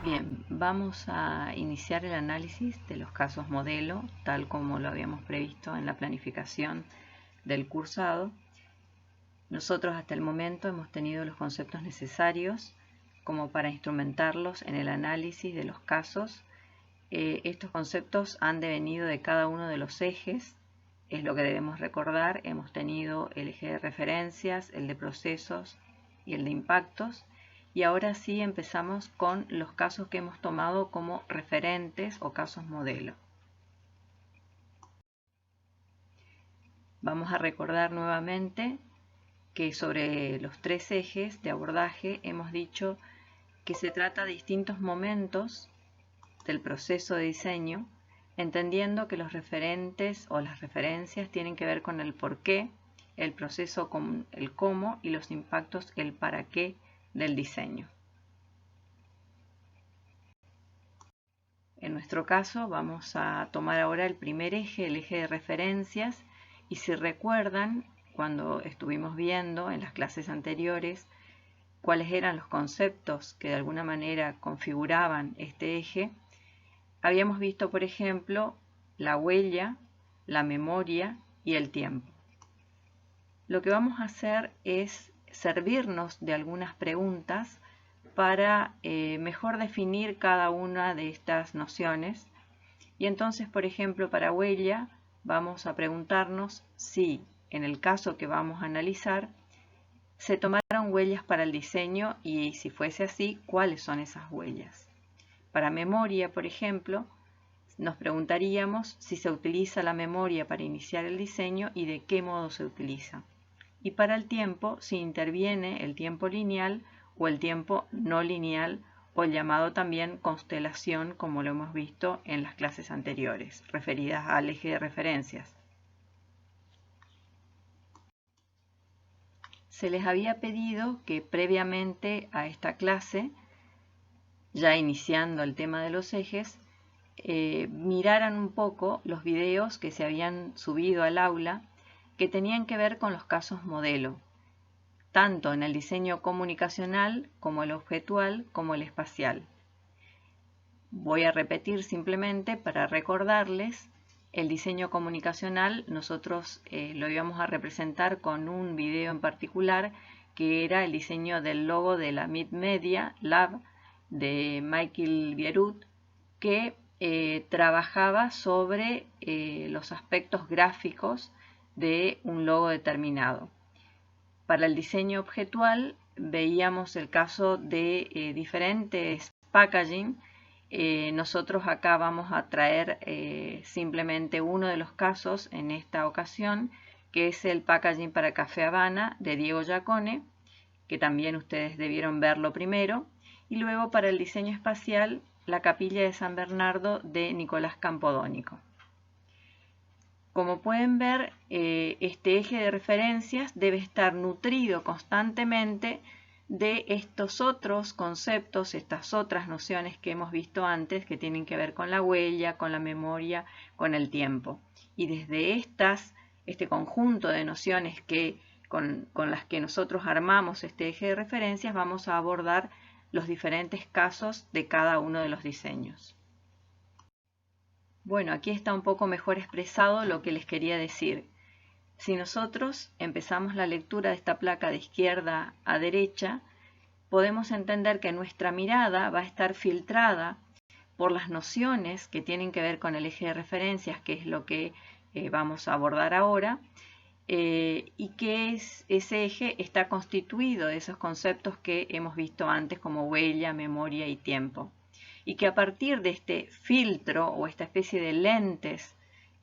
Bien, vamos a iniciar el análisis de los casos modelo, tal como lo habíamos previsto en la planificación del cursado. Nosotros hasta el momento hemos tenido los conceptos necesarios como para instrumentarlos en el análisis de los casos. Estos conceptos han devenido de cada uno de los ejes, es lo que debemos recordar. Hemos tenido el eje de referencias, el de procesos y el de impactos. Y ahora sí empezamos con los casos que hemos tomado como referentes o casos modelo. Vamos a recordar nuevamente que sobre los tres ejes de abordaje hemos dicho que se trata de distintos momentos del proceso de diseño, entendiendo que los referentes o las referencias tienen que ver con el por qué, el proceso con el cómo y los impactos el para qué del diseño. En nuestro caso vamos a tomar ahora el primer eje, el eje de referencias, y si recuerdan, cuando estuvimos viendo en las clases anteriores cuáles eran los conceptos que de alguna manera configuraban este eje, habíamos visto, por ejemplo, la huella, la memoria y el tiempo. Lo que vamos a hacer es servirnos de algunas preguntas para mejor definir cada una de estas nociones. Y entonces, por ejemplo, para huella vamos a preguntarnos si, en el caso que vamos a analizar, se tomaron huellas para el diseño y, si fuese así, ¿cuáles son esas huellas? Para memoria, por ejemplo, nos preguntaríamos si se utiliza la memoria para iniciar el diseño y de qué modo se utiliza. Y para el tiempo, si interviene el tiempo lineal o el tiempo no lineal, o el llamado también constelación, como lo hemos visto en las clases anteriores, referidas al eje de referencias. Se les había pedido que previamente a esta clase, ya iniciando el tema de los ejes, miraran un poco los videos que se habían subido al aula que tenían que ver con los casos modelo, tanto en el diseño comunicacional como el objetual como el espacial. Voy a repetir simplemente para recordarles. El diseño comunicacional nosotros lo íbamos a representar con un video en particular que era el diseño del logo de la Mid Media Lab de Michael Bierut, que trabajaba sobre los aspectos gráficos de un logo determinado. Para el diseño objetual veíamos el caso de diferentes packaging. Nosotros acá vamos a traer simplemente uno de los casos en esta ocasión, que es el packaging para Café Habana de Diego Giacone, que también ustedes debieron verlo primero, y luego para el diseño espacial, la Capilla de San Bernardo de Nicolás Campodónico. Como pueden ver, este eje de referencias debe estar nutrido constantemente de estos otros conceptos, estas otras nociones que hemos visto antes, que tienen que ver con la huella, con la memoria, con el tiempo. Y desde este conjunto de nociones con las que nosotros armamos este eje de referencias, vamos a abordar los diferentes casos de cada uno de los diseños. Bueno, aquí está un poco mejor expresado lo que les quería decir. Si nosotros empezamos la lectura de esta placa de izquierda a derecha, podemos entender que nuestra mirada va a estar filtrada por las nociones que tienen que ver con el eje de referencias, que es lo que vamos a abordar ahora, y que ese eje está constituido de esos conceptos que hemos visto antes como huella, memoria y tiempo. Y que a partir de este filtro o esta especie de lentes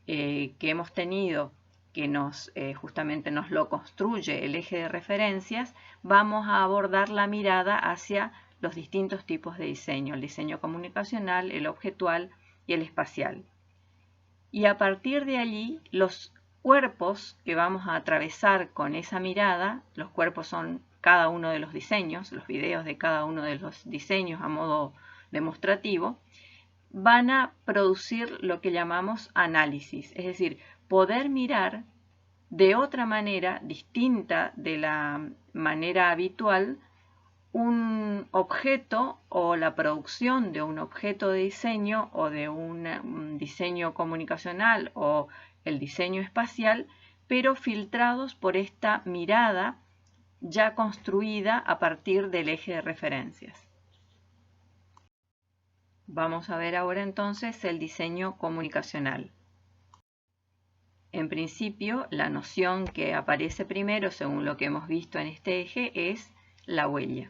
que hemos tenido, que justamente nos lo construye el eje de referencias, vamos a abordar la mirada hacia los distintos tipos de diseño, el diseño comunicacional, el objetual y el espacial. Y a partir de allí, los cuerpos que vamos a atravesar con esa mirada, los cuerpos son cada uno de los diseños, los videos de cada uno de los diseños a modo demostrativo, van a producir lo que llamamos análisis, es decir, poder mirar de otra manera distinta de la manera habitual un objeto o la producción de un objeto de diseño o de un diseño comunicacional o el diseño espacial, pero filtrados por esta mirada ya construida a partir del eje de referencias. Vamos a ver ahora entonces el diseño comunicacional. En principio, la noción que aparece primero, según lo que hemos visto en este eje, es la huella.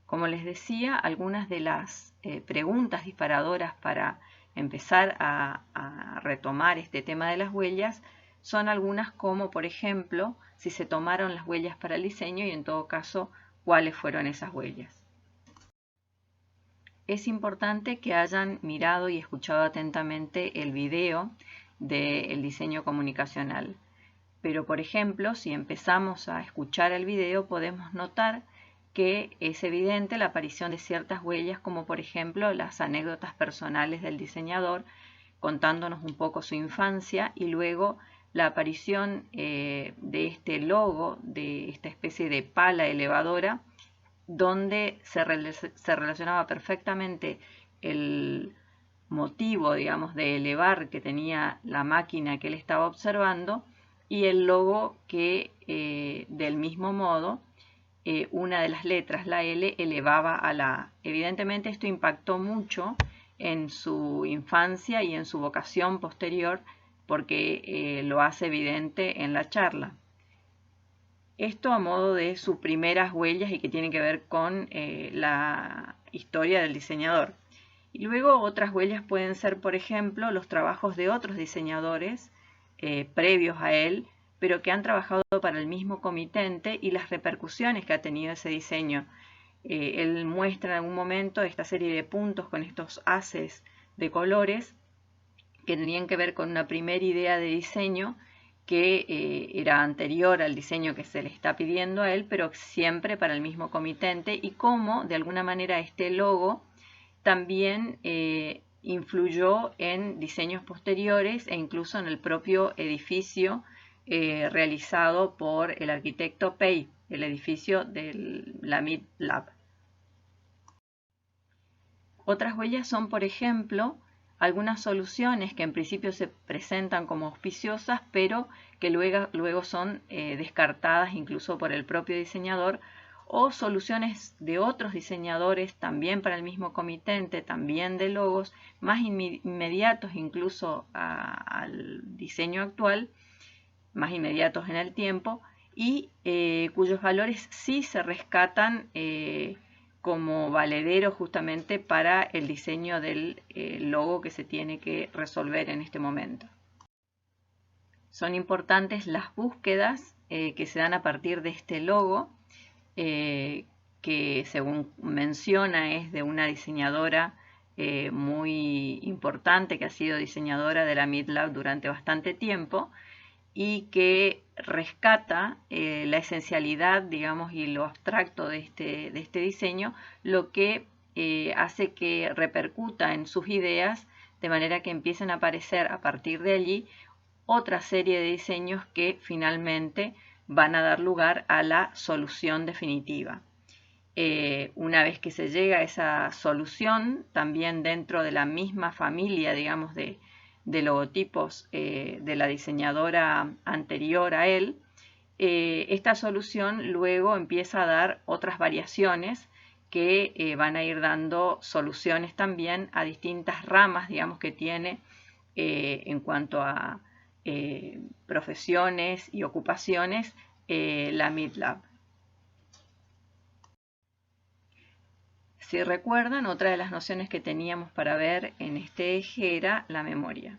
Como les decía, algunas de las preguntas disparadoras para empezar a retomar este tema de las huellas son algunas como, por ejemplo, si se tomaron las huellas para el diseño y en todo caso, cuáles fueron esas huellas. Es importante que hayan mirado y escuchado atentamente el video del diseño comunicacional. Pero, por ejemplo, si empezamos a escuchar el video, podemos notar que es evidente la aparición de ciertas huellas, como por ejemplo las anécdotas personales del diseñador, contándonos un poco su infancia, y luego la aparición de este logo, de esta especie de pala elevadora, donde se relacionaba perfectamente el motivo, digamos, de elevar que tenía la máquina que él estaba observando y el logo que del mismo modo una de las letras, la L, elevaba a la A. Evidentemente esto impactó mucho en su infancia y en su vocación posterior porque lo hace evidente en la charla. Esto a modo de sus primeras huellas y que tiene que ver con la historia del diseñador. Y luego otras huellas pueden ser, por ejemplo, los trabajos de otros diseñadores previos a él, pero que han trabajado para el mismo comitente y las repercusiones que ha tenido ese diseño. Él muestra en algún momento esta serie de puntos con estos haces de colores que tenían que ver con una primera idea de diseño que era anterior al diseño que se le está pidiendo a él, pero siempre para el mismo comitente, y cómo de alguna manera este logo también influyó en diseños posteriores e incluso en el propio edificio realizado por el arquitecto Pei, el edificio del Lamid Lab. Otras huellas son, por ejemplo, algunas soluciones que en principio se presentan como auspiciosas, pero que luego son descartadas incluso por el propio diseñador, o soluciones de otros diseñadores también para el mismo comitente, también de logos, más inmediatos incluso al diseño actual, más inmediatos en el tiempo, y cuyos valores sí se rescatan como valedero justamente para el diseño del logo que se tiene que resolver en este momento. Son importantes las búsquedas que se dan a partir de este logo, que según menciona es de una diseñadora muy importante que ha sido diseñadora de la MidLab durante bastante tiempo y que rescata la esencialidad, digamos, y lo abstracto de este diseño, lo que hace que repercuta en sus ideas, de manera que empiecen a aparecer a partir de allí otra serie de diseños que finalmente van a dar lugar a la solución definitiva. Una vez que se llega a esa solución, también dentro de la misma familia, digamos, de logotipos de la diseñadora anterior a él, esta solución luego empieza a dar otras variaciones que van a ir dando soluciones también a distintas ramas, digamos, que tiene en cuanto a profesiones y ocupaciones la MidLab. Si recuerdan, otra de las nociones que teníamos para ver en este eje era la memoria.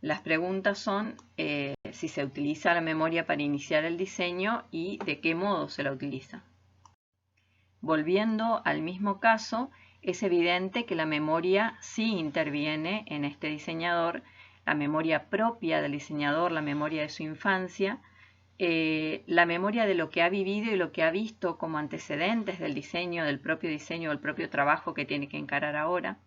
Las preguntas son si se utiliza la memoria para iniciar el diseño y de qué modo se la utiliza. Volviendo al mismo caso, es evidente que la memoria sí interviene en este diseñador, la memoria propia del diseñador, la memoria de su infancia, la memoria de lo que ha vivido y lo que ha visto como antecedentes del diseño, del propio trabajo que tiene que encarar ahora.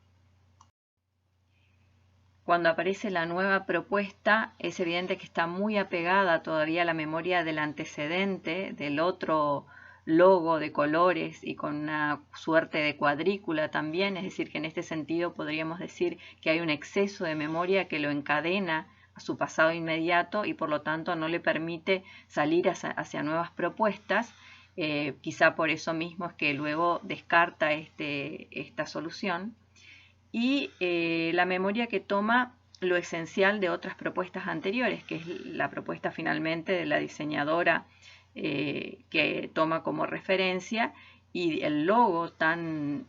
cuando aparece la nueva propuesta, es evidente que está muy apegada todavía a la memoria del antecedente, del otro logo de colores y con una suerte de cuadrícula también, es decir, que en este sentido podríamos decir que hay un exceso de memoria que lo encadena a su pasado inmediato y por lo tanto no le permite salir hacia nuevas propuestas. Quizá por eso mismo es que luego descarta esta solución. Y la memoria que toma lo esencial de otras propuestas anteriores, que es la propuesta finalmente de la diseñadora que toma como referencia, y el logo tan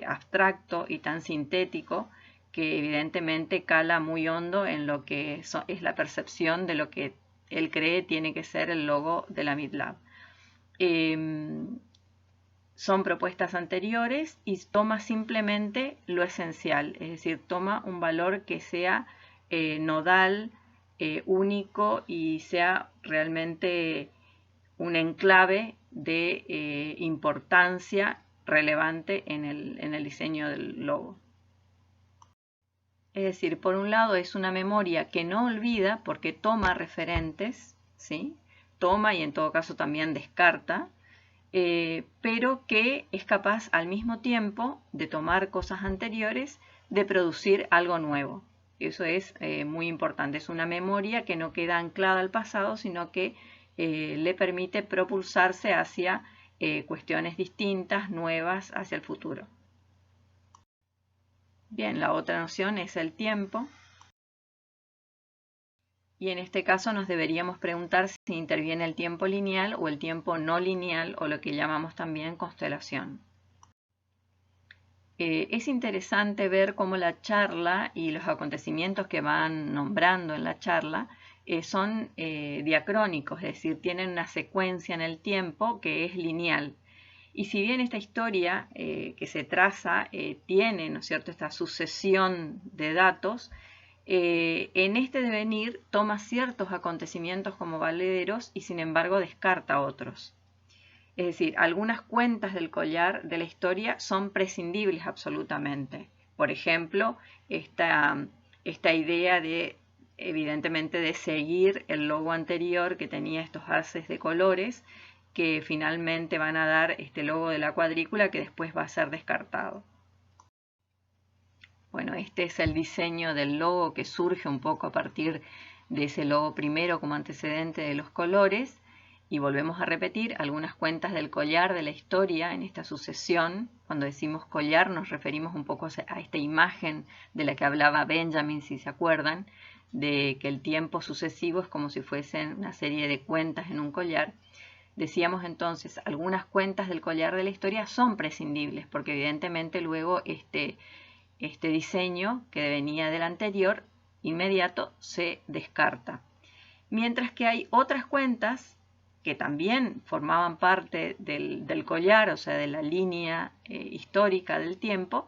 abstracto y tan sintético que evidentemente cala muy hondo en lo que es la percepción de lo que él cree tiene que ser el logo de la MIT-Lab. Son propuestas anteriores y toma simplemente lo esencial, es decir, toma un valor que sea nodal, único y sea realmente un enclave de importancia relevante en el diseño del logo. Es decir, por un lado es una memoria que no olvida porque toma referentes, ¿sí? Toma y en todo caso también descarta, pero que es capaz al mismo tiempo de tomar cosas anteriores, de producir algo nuevo. Eso es muy importante. Es una memoria que no queda anclada al pasado, sino que le permite propulsarse hacia cuestiones distintas, nuevas, hacia el futuro. Bien, la otra noción es el tiempo. Y en este caso nos deberíamos preguntar si interviene el tiempo lineal o el tiempo no lineal, o lo que llamamos también constelación. Es interesante ver cómo la charla y los acontecimientos que van nombrando en la charla son diacrónicos, es decir, tienen una secuencia en el tiempo que es lineal. Y si bien esta historia que se traza tiene, ¿no es cierto?, esta sucesión de datos, en este devenir toma ciertos acontecimientos como valederos y sin embargo descarta otros. Es decir, algunas cuentas del collar de la historia son prescindibles absolutamente. Por ejemplo, esta idea de, evidentemente, de seguir el logo anterior que tenía estos haces de colores que finalmente van a dar este logo de la cuadrícula que después va a ser descartado. Bueno, este es el diseño del logo que surge un poco a partir de ese logo primero como antecedente de los colores. Y volvemos a repetir algunas cuentas del collar de la historia en esta sucesión. Cuando decimos collar nos referimos un poco a esta imagen de la que hablaba Benjamin, si se acuerdan, de que el tiempo sucesivo es como si fuesen una serie de cuentas en un collar. Decíamos entonces, algunas cuentas del collar de la historia son prescindibles, porque evidentemente luego este diseño que venía del anterior, inmediato, se descarta. Mientras que hay otras cuentas que también formaban parte del collar, o sea, de la línea histórica del tiempo,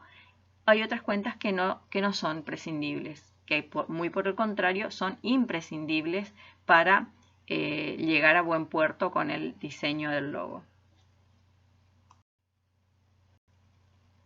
hay otras cuentas que no son prescindibles, que muy por el contrario son imprescindibles para llegar a buen puerto con el diseño del logo.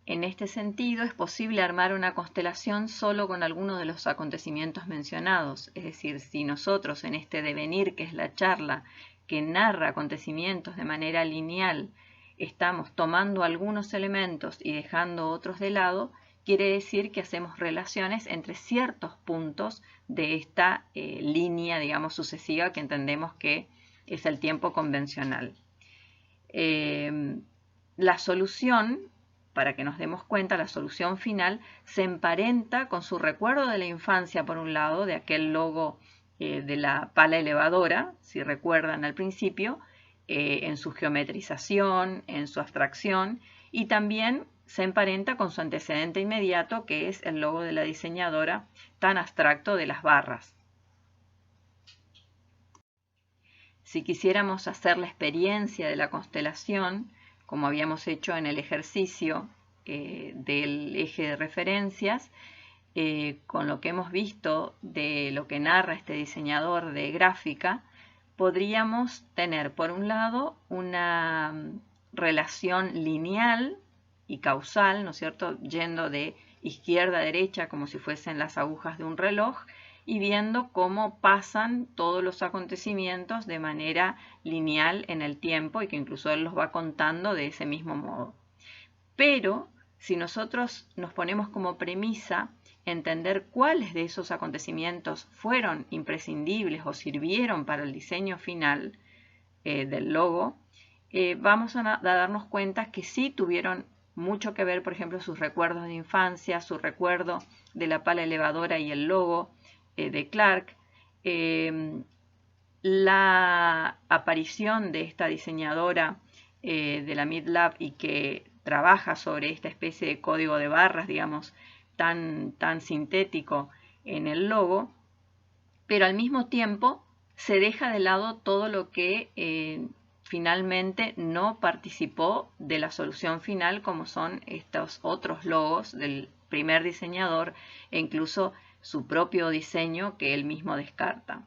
En este sentido, es posible armar una constelación solo con alguno de los acontecimientos mencionados, es decir, si nosotros en este devenir, que es la charla, que narra acontecimientos de manera lineal, estamos tomando algunos elementos y dejando otros de lado, quiere decir que hacemos relaciones entre ciertos puntos de esta línea, digamos, sucesiva que entendemos que es el tiempo convencional. La solución, para que nos demos cuenta, la solución final se emparenta con su recuerdo de la infancia, por un lado, de aquel logo de la pala elevadora, si recuerdan al principio, en su geometrización, en su abstracción, y también se emparenta con su antecedente inmediato, que es el logo de la diseñadora tan abstracto de las barras. Si quisiéramos hacer la experiencia de la constelación, como habíamos hecho en el ejercicio del eje de referencias, con lo que hemos visto de lo que narra este diseñador de gráfica, podríamos tener por un lado una relación lineal y causal, ¿no es cierto?, yendo de izquierda a derecha, como si fuesen las agujas de un reloj, y viendo cómo pasan todos los acontecimientos de manera lineal en el tiempo y que incluso él los va contando de ese mismo modo. Pero si nosotros nos ponemos como premisa entender cuáles de esos acontecimientos fueron imprescindibles o sirvieron para el diseño final del logo, vamos a darnos cuenta que sí tuvieron mucho que ver, por ejemplo, sus recuerdos de infancia, su recuerdo de la pala elevadora y el logo de Clark, la aparición de esta diseñadora de la MidLab y que trabaja sobre esta especie de código de barras, digamos, tan sintético en el logo, pero al mismo tiempo se deja de lado todo lo que finalmente no participó de la solución final, como son estos otros logos del primer diseñador e incluso su propio diseño que él mismo descarta.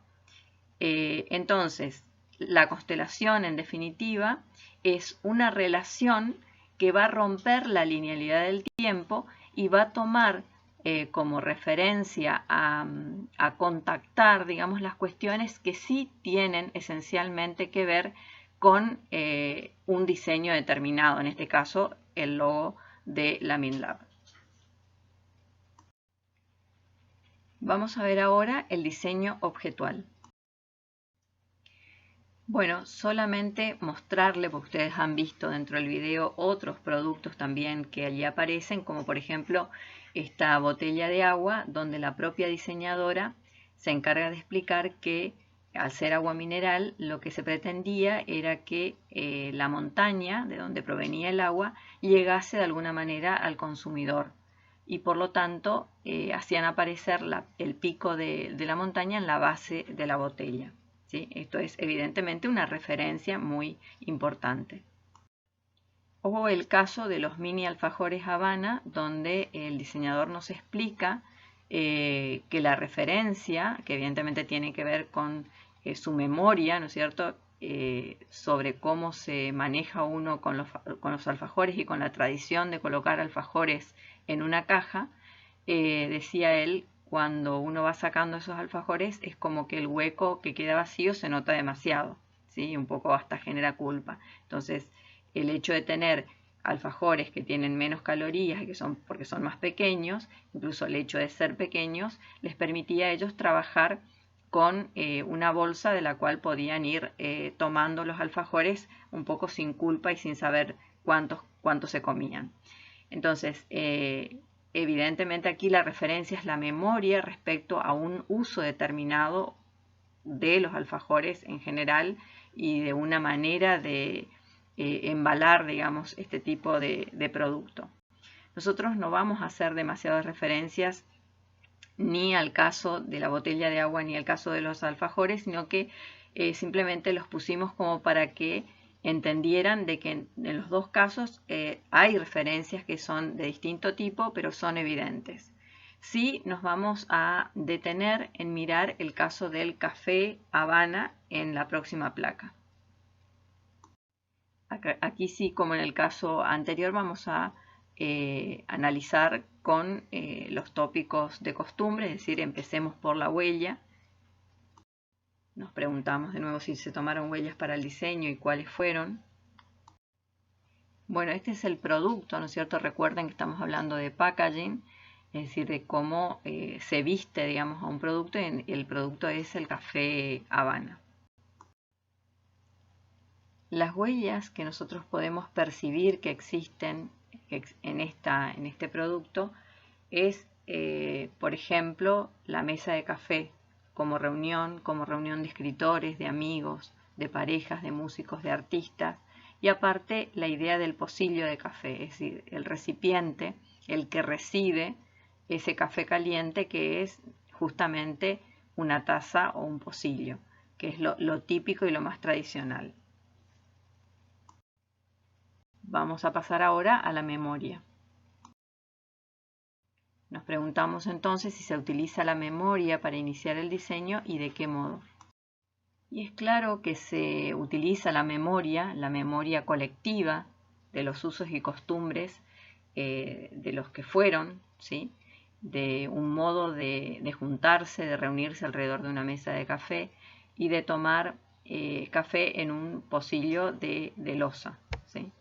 Entonces, la constelación, en definitiva, es una relación que va a romper la linealidad del tiempo y va a tomar como referencia a contactar, digamos, las cuestiones que sí tienen esencialmente que ver con un diseño determinado, en este caso el logo de la MidLab. Vamos a ver ahora el diseño objetual. Bueno, solamente mostrarle, porque ustedes han visto dentro del video otros productos también que allí aparecen, como por ejemplo esta botella de agua, donde la propia diseñadora se encarga de explicar que al ser agua mineral, lo que se pretendía era que la montaña de donde provenía el agua llegase de alguna manera al consumidor. Y por lo tanto hacían aparecer el pico de la montaña en la base de la botella. ¿Sí? Esto es evidentemente una referencia muy importante. O el caso de los mini alfajores Habana, donde el diseñador nos explica que la referencia, que evidentemente tiene que ver con su memoria, ¿no es cierto?, sobre cómo se maneja uno con los alfajores y con la tradición de colocar alfajores en una caja, decía él, cuando uno va sacando esos alfajores es como que el hueco que queda vacío se nota demasiado, ¿sí? Un poco hasta genera culpa. Entonces, el hecho de tener alfajores que tienen menos calorías porque son más pequeños, incluso el hecho de ser pequeños, les permitía a ellos trabajar con una bolsa de la cual podían ir tomando los alfajores un poco sin culpa y sin saber cuántos se comían. Entonces, evidentemente aquí la referencia es la memoria respecto a un uso determinado de los alfajores en general y de una manera de embalar, digamos, este tipo de producto. Nosotros no vamos a hacer demasiadas referencias ni al caso de la botella de agua ni al caso de los alfajores, sino que simplemente los pusimos como para que entendieran de que en los dos casos hay referencias que son de distinto tipo, pero son evidentes. Sí nos vamos a detener en mirar el caso del café Habana en la próxima placa. Aquí sí, como en el caso anterior, vamos a analizar con los tópicos de costumbre, es decir, empecemos por la huella. Nos preguntamos de nuevo si se tomaron huellas para el diseño y cuáles fueron. Bueno, este es el producto, ¿no es cierto? Recuerden que estamos hablando de packaging, es decir, de cómo se viste, digamos, a un producto, y el producto es el café Habana. Las huellas que nosotros podemos percibir que existen en este producto es, por ejemplo, la mesa de café como reunión de escritores, de amigos, de parejas, de músicos, de artistas, y aparte la idea del pocillo de café, es decir, el recipiente, el que recibe ese café caliente, que es justamente una taza o un pocillo, que es lo típico y lo más tradicional. Vamos a pasar ahora a la memoria. Nos preguntamos entonces si se utiliza la memoria para iniciar el diseño y de qué modo. Y es claro que se utiliza la memoria colectiva de los usos y costumbres de los que fueron, ¿sí? De un modo de juntarse, de reunirse alrededor de una mesa de café y de tomar café en un pocillo de loza, ¿sí?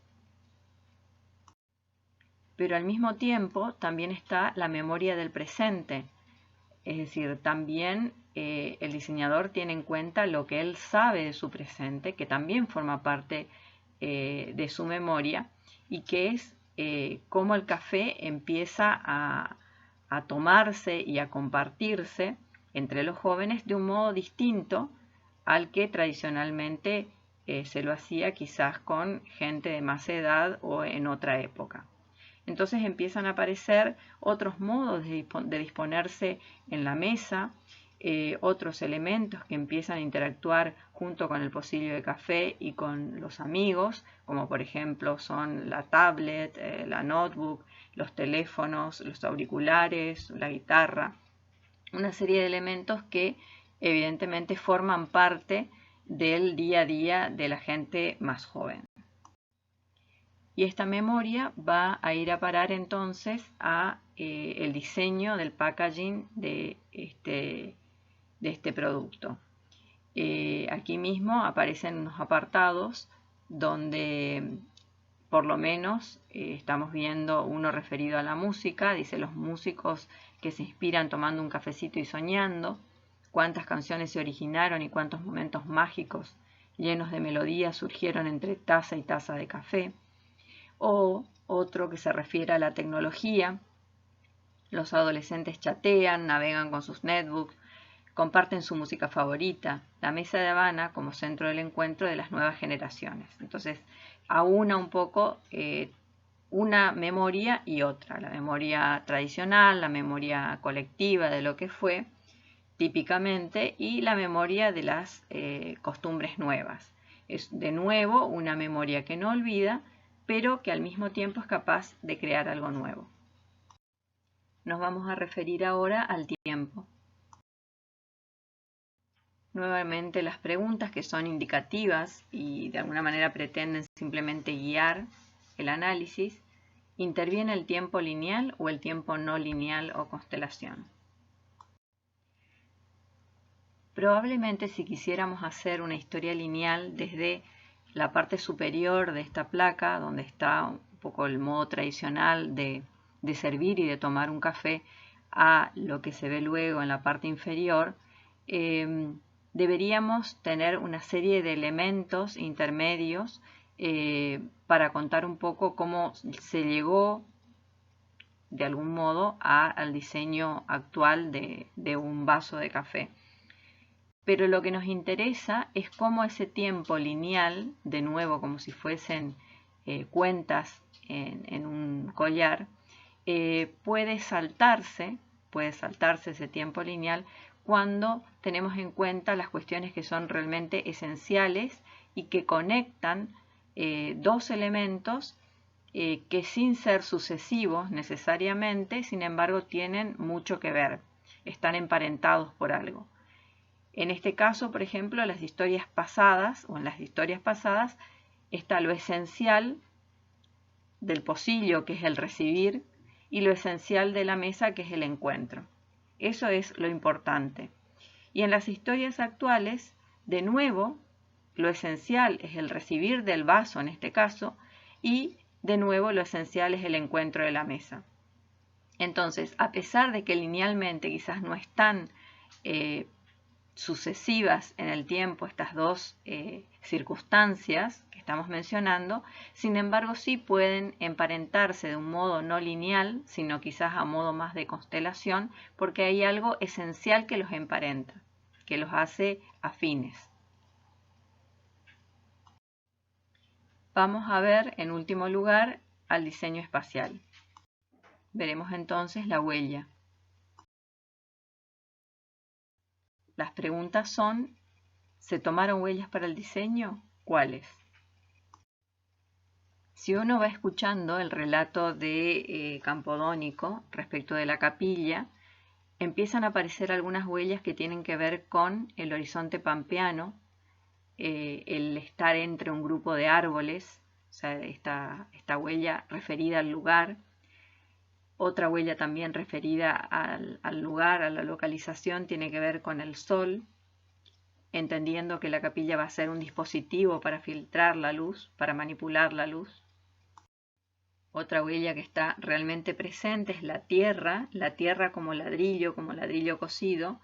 Pero al mismo tiempo también está la memoria del presente, es decir, también el diseñador tiene en cuenta lo que él sabe de su presente, que también forma parte de su memoria, y que es cómo el café empieza a tomarse y a compartirse entre los jóvenes de un modo distinto al que tradicionalmente se lo hacía quizás con gente de más edad o en otra época. Entonces empiezan a aparecer otros modos de disponerse en la mesa, otros elementos que empiezan a interactuar junto con el pocillo de café y con los amigos, como por ejemplo son la tablet, la notebook, los teléfonos, los auriculares, la guitarra, una serie de elementos que evidentemente forman parte del día a día de la gente más joven. Y esta memoria va a ir a parar entonces a el diseño del packaging de este producto. Aquí mismo aparecen unos apartados donde por lo menos estamos viendo uno referido a la música, dice los músicos que se inspiran tomando un cafecito y soñando, cuántas canciones se originaron y cuántos momentos mágicos llenos de melodías surgieron entre taza y taza de café. O otro que se refiere a la tecnología, los adolescentes chatean, navegan con sus netbooks, comparten su música favorita, la mesa de Habana como centro del encuentro de las nuevas generaciones. Entonces, aúna un poco una memoria y otra, la memoria tradicional, la memoria colectiva de lo que fue típicamente y la memoria de las costumbres nuevas. Es de nuevo una memoria que no olvida, pero que al mismo tiempo es capaz de crear algo nuevo. Nos vamos a referir ahora al tiempo. Nuevamente las preguntas que son indicativas y de alguna manera pretenden simplemente guiar el análisis. ¿Interviene el tiempo lineal o el tiempo no lineal o constelación? Probablemente si quisiéramos hacer una historia lineal desde la parte superior de esta placa, donde está un poco el modo tradicional de servir y de tomar un café, a lo que se ve luego en la parte inferior, deberíamos tener una serie de elementos intermedios para contar un poco cómo se llegó de algún modo al diseño actual de un vaso de café. Pero lo que nos interesa es cómo ese tiempo lineal, de nuevo como si fuesen cuentas en un collar, puede saltarse ese tiempo lineal cuando tenemos en cuenta las cuestiones que son realmente esenciales y que conectan dos elementos que sin ser sucesivos necesariamente, sin embargo, tienen mucho que ver, están emparentados por algo. En este caso, por ejemplo, en las historias pasadas está lo esencial del pocillo, que es el recibir, y lo esencial de la mesa, que es el encuentro. Eso es lo importante. Y en las historias actuales, de nuevo, lo esencial es el recibir del vaso en este caso, y de nuevo lo esencial es el encuentro de la mesa. Entonces, a pesar de que linealmente quizás no están sucesivas en el tiempo estas dos circunstancias que estamos mencionando, sin embargo sí pueden emparentarse de un modo no lineal, sino quizás a modo más de constelación, porque hay algo esencial que los emparenta, que los hace afines. Vamos a ver en último lugar al diseño espacial. Veremos entonces la huella. Las preguntas son, ¿se tomaron huellas para el diseño? ¿Cuáles? Si uno va escuchando el relato de Campodónico respecto de la capilla, empiezan a aparecer algunas huellas que tienen que ver con el horizonte pampeano, el estar entre un grupo de árboles, o sea, esta huella referida al lugar, Otra huella también referida al lugar, a la localización, tiene que ver con el sol, entendiendo que la capilla va a ser un dispositivo para filtrar la luz, para manipular la luz. Otra huella que está realmente presente es la tierra como ladrillo cocido,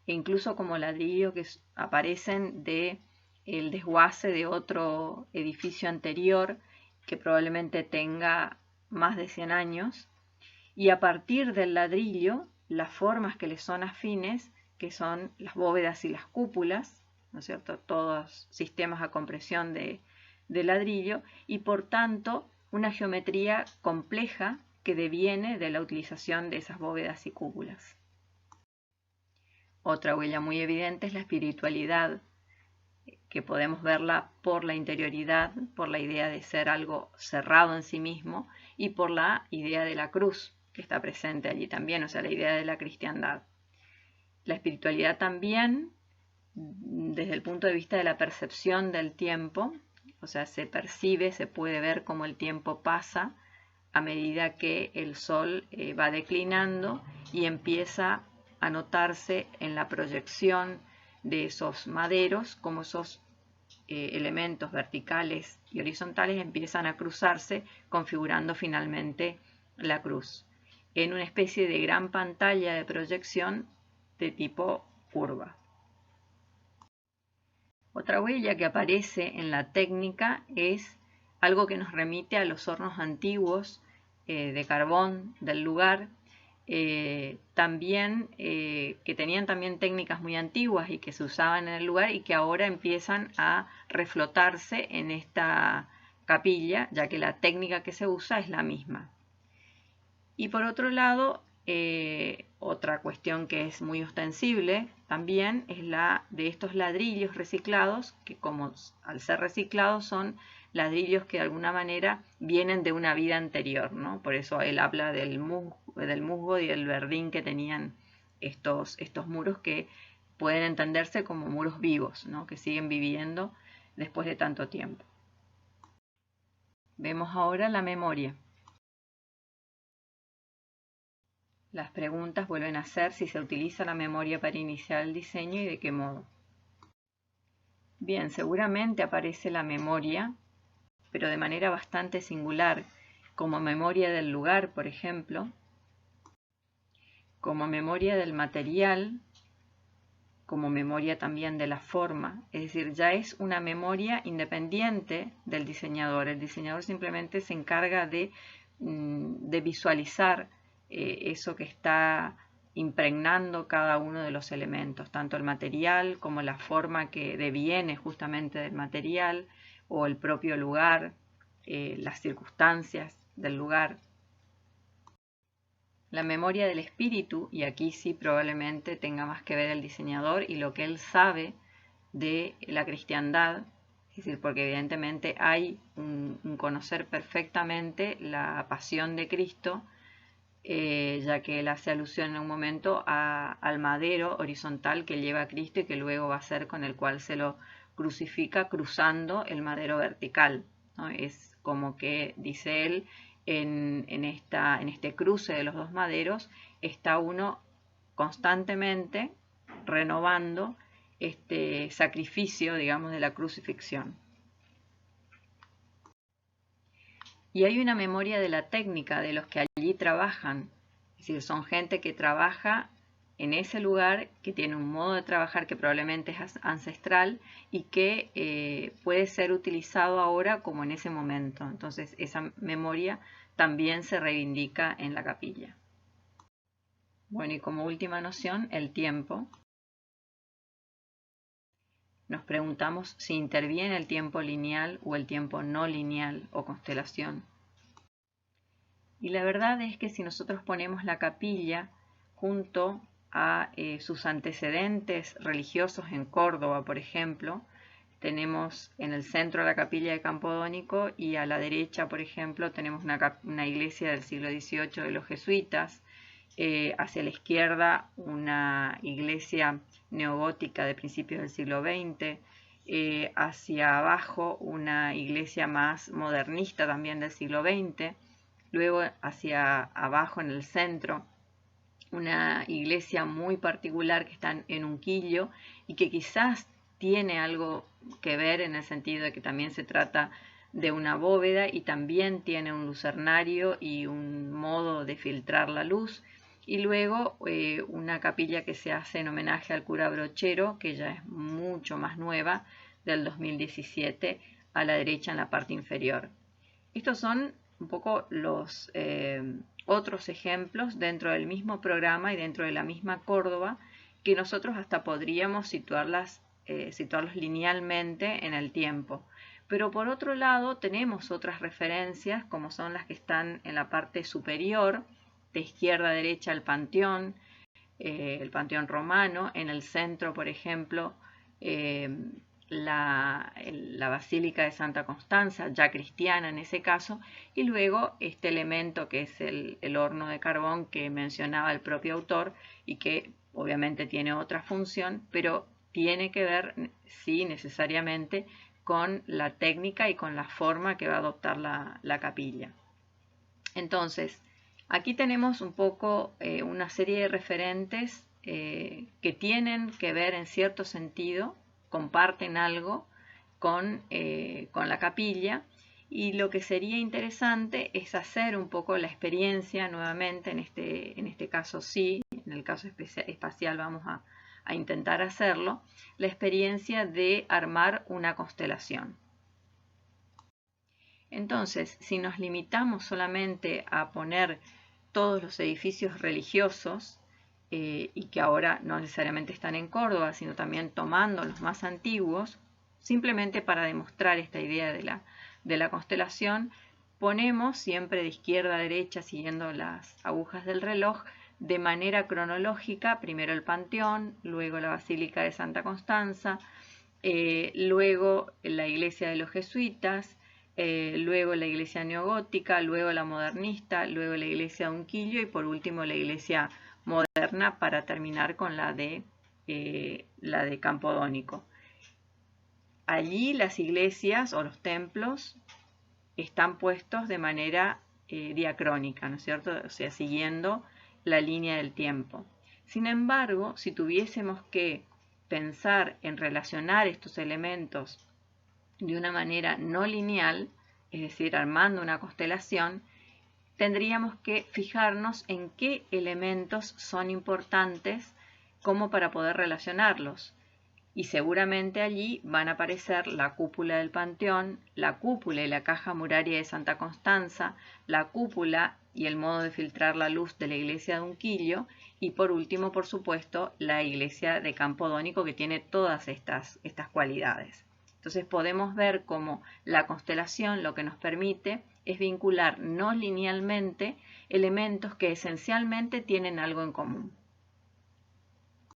e incluso como ladrillo que aparecen de el desguace de otro edificio anterior que probablemente tenga más de 100 años, y a partir del ladrillo las formas que le son afines, que son las bóvedas y las cúpulas, ¿no es cierto? Todos sistemas a compresión de ladrillo, y por tanto una geometría compleja que deviene de la utilización de esas bóvedas y cúpulas. Otra huella muy evidente es la espiritualidad, que podemos verla por la interioridad, por la idea de ser algo cerrado en sí mismo, y por la idea de la cruz, que está presente allí también, o sea, la idea de la cristiandad. La espiritualidad también, desde el punto de vista de la percepción del tiempo, o sea, se percibe, se puede ver cómo el tiempo pasa a medida que el sol va declinando y empieza a notarse en la proyección de esos maderos, como esos elementos verticales y horizontales empiezan a cruzarse, configurando finalmente la cruz, en una especie de gran pantalla de proyección de tipo curva. Otra huella que aparece en la técnica es algo que nos remite a los hornos antiguos de carbón del lugar, también que tenían también técnicas muy antiguas y que se usaban en el lugar y que ahora empiezan a reflotarse en esta capilla, ya que la técnica que se usa es la misma. Y por otro lado, otra cuestión que es muy ostensible también es la de estos ladrillos reciclados, que como al ser reciclados son ladrillos que de alguna manera vienen de una vida anterior, ¿no? Por eso él habla del musgo y del verdín que tenían estos muros, que pueden entenderse como muros vivos, ¿no? Que siguen viviendo después de tanto tiempo. Vemos ahora la memoria. Las preguntas vuelven a ser si se utiliza la memoria para iniciar el diseño y de qué modo. Bien, seguramente aparece la memoria, pero de manera bastante singular, como memoria del lugar, por ejemplo, como memoria del material, como memoria también de la forma, es decir, ya es una memoria independiente del diseñador. El diseñador simplemente se encarga de visualizar eso que está impregnando cada uno de los elementos, tanto el material como la forma que deviene justamente del material, o el propio lugar, las circunstancias del lugar. La memoria del espíritu, y aquí sí probablemente tenga más que ver el diseñador y lo que él sabe de la cristiandad, es decir, porque evidentemente hay un conocer perfectamente la pasión de Cristo, ya que él hace alusión en un momento al madero horizontal que lleva a Cristo y que luego va a ser con el cual se lo crucifica cruzando el madero vertical, ¿no? Es como que, dice él, en este cruce de los dos maderos está uno constantemente renovando este sacrificio, digamos, de la crucifixión. Y hay una memoria de la técnica de los que allí trabajan, es decir, son gente que trabaja en ese lugar, que tiene un modo de trabajar que probablemente es ancestral y que puede ser utilizado ahora como en ese momento. Entonces esa memoria también se reivindica en la capilla. Bueno, y como última noción, el tiempo. Nos preguntamos si interviene el tiempo lineal o el tiempo no lineal o constelación. Y la verdad es que si nosotros ponemos la capilla junto a sus antecedentes religiosos en Córdoba, por ejemplo, tenemos en el centro la capilla de Campodónico y a la derecha, por ejemplo, tenemos una iglesia del siglo XVIII de los jesuitas, hacia la izquierda una iglesia neogótica de principios del siglo XX, hacia abajo una iglesia más modernista también del siglo XX, luego hacia abajo en el centro una iglesia muy particular que está en Unquillo y que quizás tiene algo que ver en el sentido de que también se trata de una bóveda y también tiene un lucernario y un modo de filtrar la luz. Y luego una capilla que se hace en homenaje al cura Brochero, que ya es mucho más nueva, del 2017, a la derecha en la parte inferior. Estos son un poco los otros ejemplos dentro del mismo programa y dentro de la misma Córdoba, que nosotros hasta podríamos situarlos linealmente en el tiempo. Pero por otro lado tenemos otras referencias, como son las que están en la parte superior, de izquierda a derecha el Panteón romano, en el centro, por ejemplo, la Basílica de Santa Constanza, ya cristiana en ese caso, y luego este elemento que es el horno de carbón que mencionaba el propio autor y que obviamente tiene otra función, pero tiene que ver, sí, necesariamente con la técnica y con la forma que va a adoptar la capilla. Entonces, aquí tenemos un poco una serie de referentes que tienen que ver en cierto sentido, comparten algo con la capilla, y lo que sería interesante es hacer un poco la experiencia nuevamente, en este caso sí, en el caso espacial vamos a intentar hacerlo, la experiencia de armar una constelación. Entonces, si nos limitamos solamente a poner todos los edificios religiosos, y que ahora no necesariamente están en Córdoba, sino también tomando los más antiguos, simplemente para demostrar esta idea de la constelación, ponemos siempre de izquierda a derecha, siguiendo las agujas del reloj, de manera cronológica, primero el Panteón, luego la Basílica de Santa Constanza, luego la iglesia de los jesuitas, luego la iglesia neogótica, luego la modernista, luego la iglesia de Unquillo y por último la iglesia moderna, para terminar con la de Campodónico. Allí las iglesias o los templos están puestos de manera diacrónica, ¿no es cierto? O sea, siguiendo la línea del tiempo. Sin embargo, si tuviésemos que pensar en relacionar estos elementos de una manera no lineal, es decir, armando una constelación, tendríamos que fijarnos en qué elementos son importantes como para poder relacionarlos. Y seguramente allí van a aparecer la cúpula del Panteón, la cúpula y la caja muraria de Santa Constanza, la cúpula y el modo de filtrar la luz de la iglesia de Unquillo y por último, por supuesto, la iglesia de Campodónico, que tiene todas estas cualidades. Entonces podemos ver cómo la constelación lo que nos permite es vincular no linealmente elementos que esencialmente tienen algo en común.